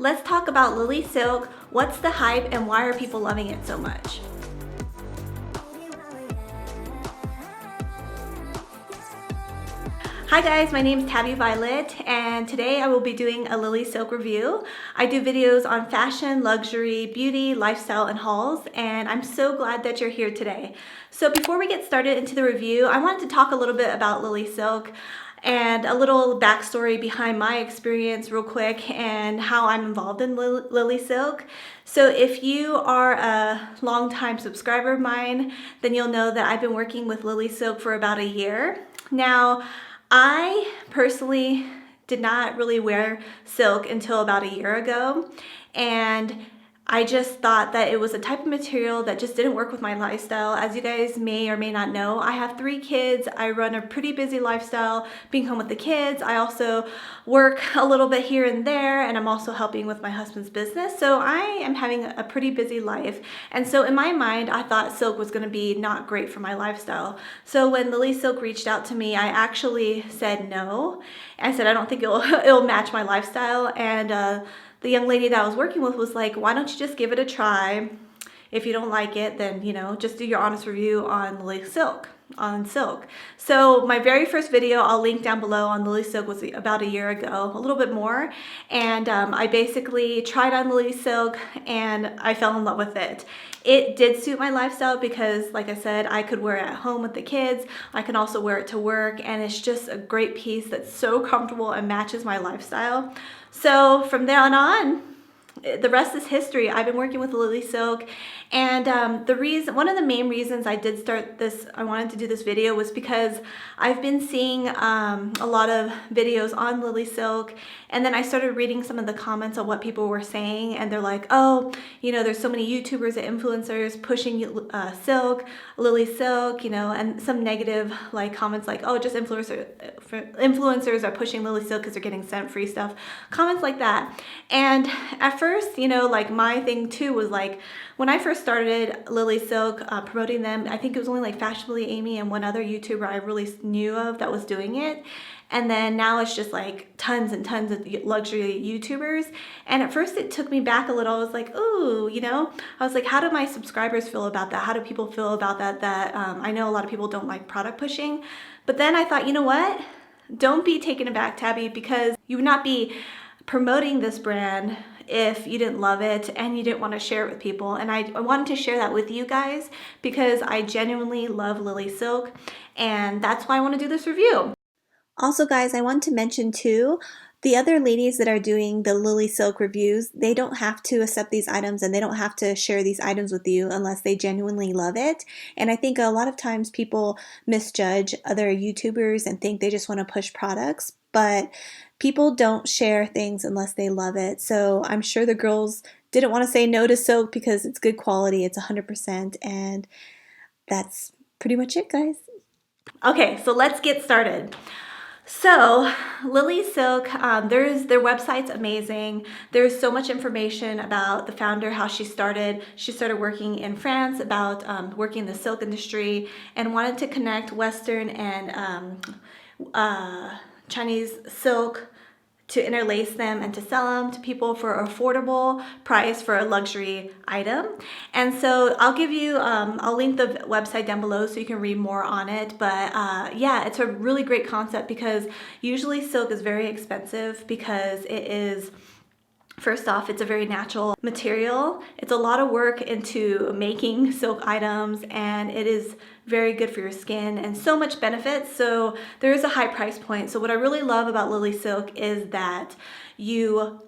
Let's talk about Lily Silk. What's the hype and why are people loving it so much? Hi guys, my name is Tabby Violet and today I will be doing a Lily Silk review. I do videos on fashion, luxury, beauty, lifestyle, and hauls, and I'm so glad that you're here today. So before we get started into the review, I wanted to talk a little bit about Lily Silk and a little backstory behind my experience real quick and how I'm involved in Lily Silk. So if you are a longtime subscriber of mine, then you'll know that I've been working with Lily Silk for about a year. Now, I personally did not really wear silk until about a year ago, and I just thought that it was a type of material that just didn't work with my lifestyle. As you guys may or may not know, I have 3 kids. I run a pretty busy lifestyle being home with the kids. I also work a little bit here and there, and I'm also helping with my husband's business. So I am having a pretty busy life. And so in my mind, I thought silk was gonna be not great for my lifestyle. So when Lily Silk reached out to me, I actually said no. I said, I don't think it'll match my lifestyle. And the young lady that I was working with was like, why don't you just give it a try? If you don't like it, then, just do your honest review on Lily Silk, on silk. So my very first video, I'll link down below, on Lily Silk was about a year ago, a little bit more. And I basically tried on Lily Silk and I fell in love with it. It did suit my lifestyle because, like I said, I could wear it at home with the kids. I can also wear it to work, and it's just a great piece that's so comfortable and matches my lifestyle. So from there on, the rest is history. I've been working with Lily Silk, and one of the main reasons I did start this, I wanted to do this video, was because I've been seeing a lot of videos on Lily Silk, and then I started reading some of the comments on what people were saying, and they're like, oh, there's so many YouTubers and influencers pushing silk, Lily Silk, and some negative comments like, oh, just influencers are pushing Lily Silk because they're getting sent free stuff, comments like that. And at first, my thing too was like, when I first started Lily Silk, promoting them, I think it was only like Fashionably Amy and one other YouTuber I really knew of that was doing it. And then now it's just like tons and tons of luxury YouTubers. And at first it took me back a little. I was like, ooh, I was like, how do my subscribers feel about that? How do people feel about that? I know a lot of people don't like product pushing. But then I thought, you know what? Don't be taken aback, Tabby, because you would not be promoting this brand if you didn't love it and you didn't want to share it with people. And I wanted to share that with you guys because I genuinely love Lily Silk, and that's why I want to do this review. Also, guys, I want to mention too, the other ladies that are doing the Lily Silk reviews, they don't have to accept these items and they don't have to share these items with you unless they genuinely love it. And I think a lot of times people misjudge other YouTubers and think they just want to push products, but people don't share things unless they love it. So I'm sure the girls didn't want to say no to silk because it's good quality, it's 100%, and that's pretty much it, guys. Okay, so let's get started. So Lily Silk, their website's amazing. There's so much information about the founder, how she started. She started working in France, about working in the silk industry, and wanted to connect Western and Chinese silk to interlace them and to sell them to people for an affordable price for a luxury item. And so I'll give you, I'll link the website down below so you can read more on it. But yeah, it's a really great concept because usually silk is very expensive because it is, first off, it's a very natural material. It's a lot of work into making silk items, and it is very good for your skin and so much benefits. So there is a high price point. So what I really love about Lily Silk is that you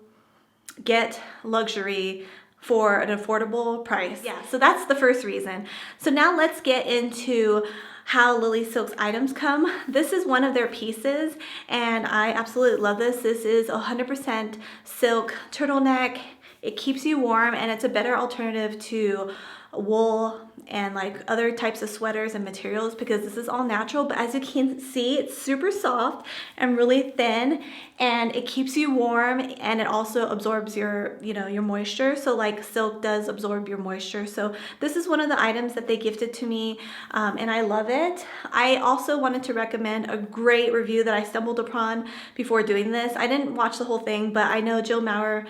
get luxury for an affordable price. Yeah, so that's the first reason. So now let's get into how Lily Silk's items come. This is one of their pieces, and I absolutely love this. This is 100% silk turtleneck. It keeps you warm, and it's a better alternative to wool and like other types of sweaters and materials, because this is all natural. But as you can see, it's super soft and really thin, and it keeps you warm, and it also absorbs your, you know, your moisture. So like silk does absorb your moisture. So this is one of the items that they gifted to me, and I love it. I also wanted to recommend a great review that I stumbled upon before doing this. I didn't watch the whole thing, but I know Jill Maurer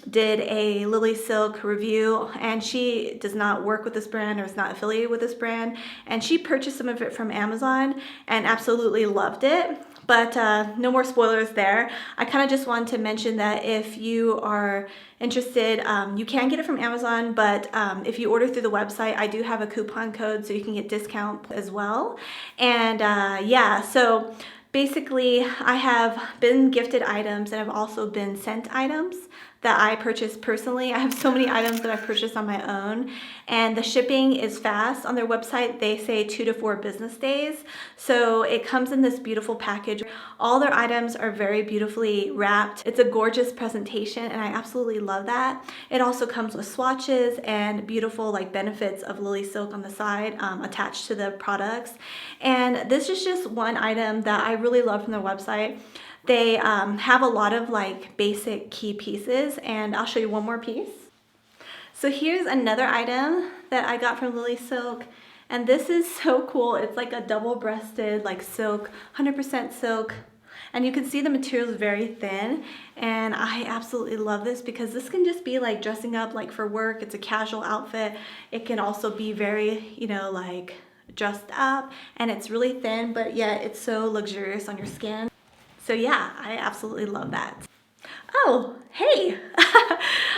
did a Lily Silk review, and she does not work with this brand or is not affiliated with this brand, and she purchased some of it from Amazon and absolutely loved it. But no more spoilers there. I kind of just wanted to mention that if you are interested, you can get it from Amazon, but if you order through the website, I do have a coupon code so you can get discount as well. And yeah, so basically I have been gifted items and I've also been sent items that I purchased personally. I have so many items that I've purchased on my own, and the shipping is fast. On their website, they say 2 to 4 business days. So it comes in this beautiful package. All their items are very beautifully wrapped. It's a gorgeous presentation, and I absolutely love that. It also comes with swatches and beautiful like benefits of Lily Silk on the side attached to the products. And this is just one item that I really love from their website. They have a lot of like basic key pieces, and I'll show you one more piece. So here's another item that I got from Lily Silk, and this is so cool. It's like a double-breasted like silk, 100% silk, and you can see the material is very thin, and I absolutely love this because this can just be like dressing up like for work. It's a casual outfit. It can also be very, you know, like dressed up, and it's really thin, but yet it's so luxurious on your skin. So yeah, I absolutely love that. Oh, hey,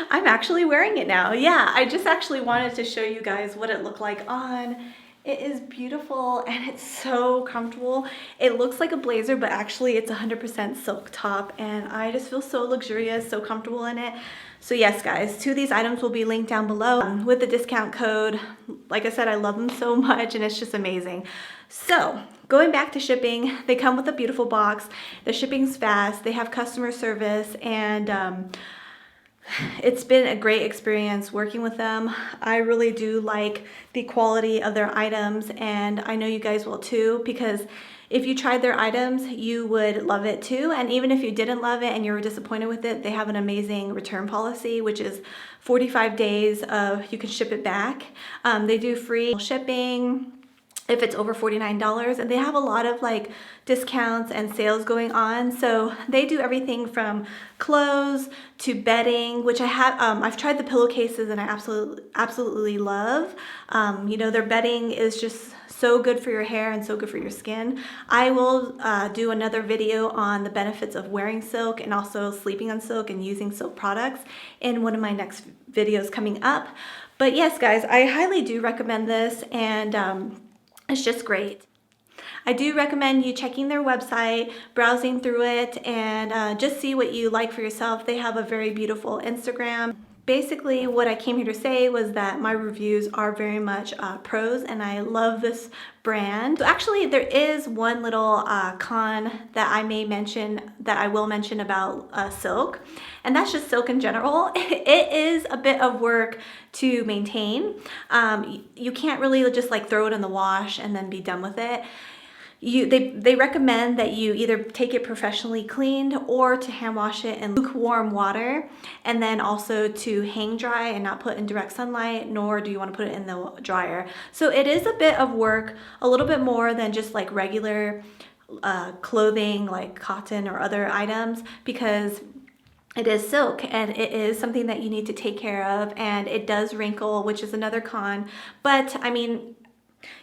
I'm actually wearing it now. Yeah, I just actually wanted to show you guys what it looked like on. It is beautiful and it's so comfortable. It looks like a blazer, but actually it's 100% silk top, and I just feel so luxurious, so comfortable in it. So yes, guys, 2 of these items will be linked down below with the discount code. Like I said, I love them so much and it's just amazing. So going back to shipping, they come with a beautiful box. The shipping's fast. They have customer service, and it's been a great experience working with them. I really do like the quality of their items, and I know you guys will too, because if you tried their items, you would love it too. And even if you didn't love it and you were disappointed with it, they have an amazing return policy, which is 45 days of you can ship it back. They do free shipping if it's over $49, and they have a lot of like discounts and sales going on. So they do everything from clothes to bedding, which I have. I've tried the pillowcases and I absolutely love. You know, their bedding is just so good for your hair and so good for your skin. I will do another video on the benefits of wearing silk and also sleeping on silk and using silk products in one of my next videos coming up. But yes, guys, I highly do recommend this, and it's just great. I do recommend you checking their website, browsing through it, and just see what you like for yourself. They have a very beautiful Instagram. Basically, what I came here to say was that my reviews are very much pros, and I love this brand. So actually, there is one little con that I will mention about silk, and that's just silk in general. It is a bit of work to maintain. You can't really just like throw it in the wash and then be done with it. They recommend that you either take it professionally cleaned or to hand wash it in lukewarm water, and then also to hang dry and not put in direct sunlight, nor do you want to put it in the dryer. So it is a bit of work, a little bit more than just like regular clothing like cotton or other items, because it is silk and it is something that you need to take care of, and it does wrinkle, which is another con. But I mean,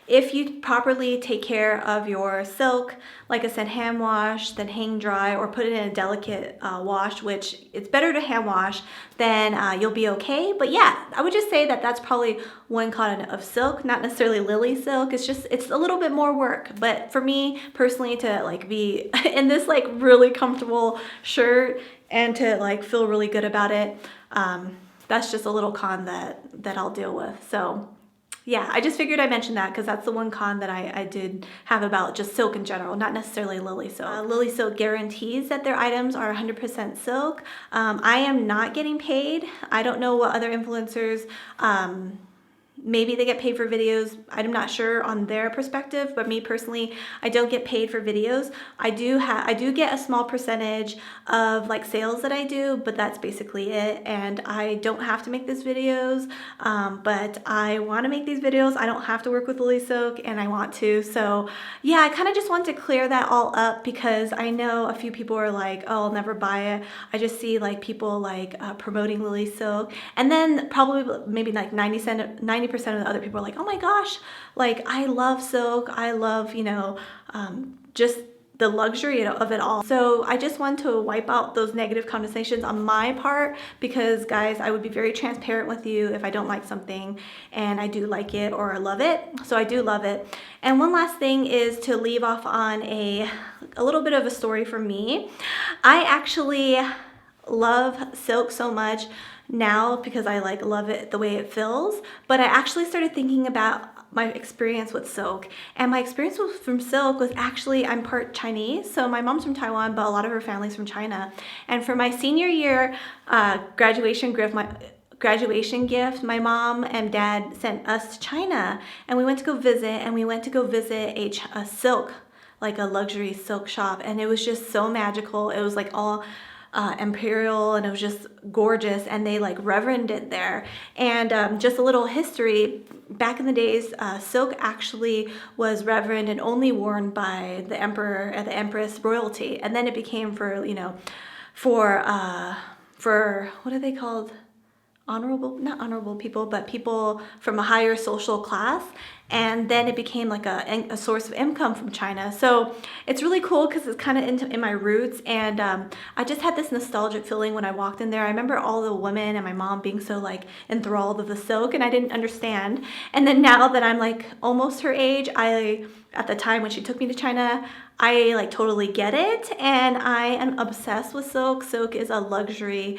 if you properly take care of your silk, like I said, hand wash, then hang dry, or put it in a delicate wash, which it's better to hand wash, then you'll be okay. But yeah, I would just say that that's probably one con of silk, not necessarily Lily Silk. It's a little bit more work. But for me personally, to like be in this like really comfortable shirt and to like feel really good about it, that's just a little con that I'll deal with. So yeah, I just figured I'd mention that because that's the one con that I did have about just silk in general, not necessarily Lily Silk. Lily Silk guarantees that their items are 100% silk. I am not getting paid. I don't know what other influencers maybe they get paid for videos. I'm not sure on their perspective, but me personally, I don't get paid for videos. I do get a small percentage of like sales that I do, but that's basically it. And I don't have to make these videos, but I want to make these videos. I don't have to work with Lily Silk, and I want to. So yeah, I kind of just want to clear that all up, because I know a few people are like, oh, I'll never buy it. I just see like people like promoting Lily Silk, and then probably maybe like 90% of the other people are like, oh my gosh, like I love silk. I love, just the luxury of it all. So I just want to wipe out those negative connotations on my part, because guys, I would be very transparent with you if I don't like something and I do like it or love it. So I do love it. And one last thing is to leave off on a little bit of a story for me. I actually love silk so much now because I like love it the way it feels, but I actually started thinking about my experience with silk, and my experience from silk was actually, I'm part Chinese, so my mom's from Taiwan, but a lot of her family's from China. And for my senior year graduation gift, my mom and dad sent us to China, and we went to go visit, a silk, like a luxury silk shop, and it was just so magical. It was like all imperial, and it was just gorgeous, and they like reverend it there. And just a little history, back in the days, silk actually was reverend and only worn by the emperor and the empress royalty, and then it became for what are they called, not honorable people, but people from a higher social class. And then it became like a source of income from China. So it's really cool because it's kind of in my roots. And I just had this nostalgic feeling when I walked in there. I remember all the women and my mom being so like enthralled with the silk, and I didn't understand. And then now that I'm like almost her age, at the time when she took me to China, I like totally get it. And I am obsessed with silk. Silk is a luxury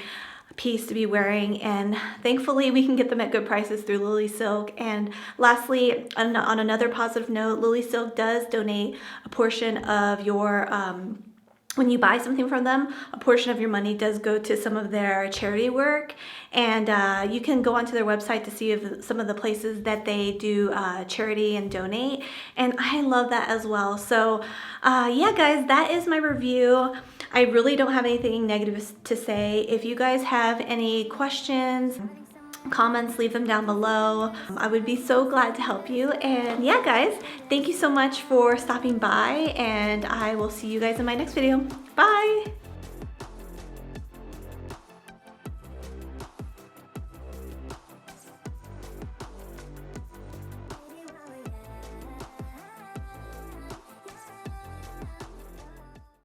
piece to be wearing, and thankfully we can get them at good prices through Lily Silk. And lastly, on another positive note, Lily Silk does donate a portion of your when you buy something from them, a portion of your money does go to some of their charity work. And you can go onto their website to see if some of the places that they do charity and donate. And I love that as well. So yeah, guys, that is my review. I really don't have anything negative to say. If you guys have any questions, comments, leave them down below. I would be so glad to help you. And yeah, guys, thank you so much for stopping by, and I will see you guys in my next video. Bye!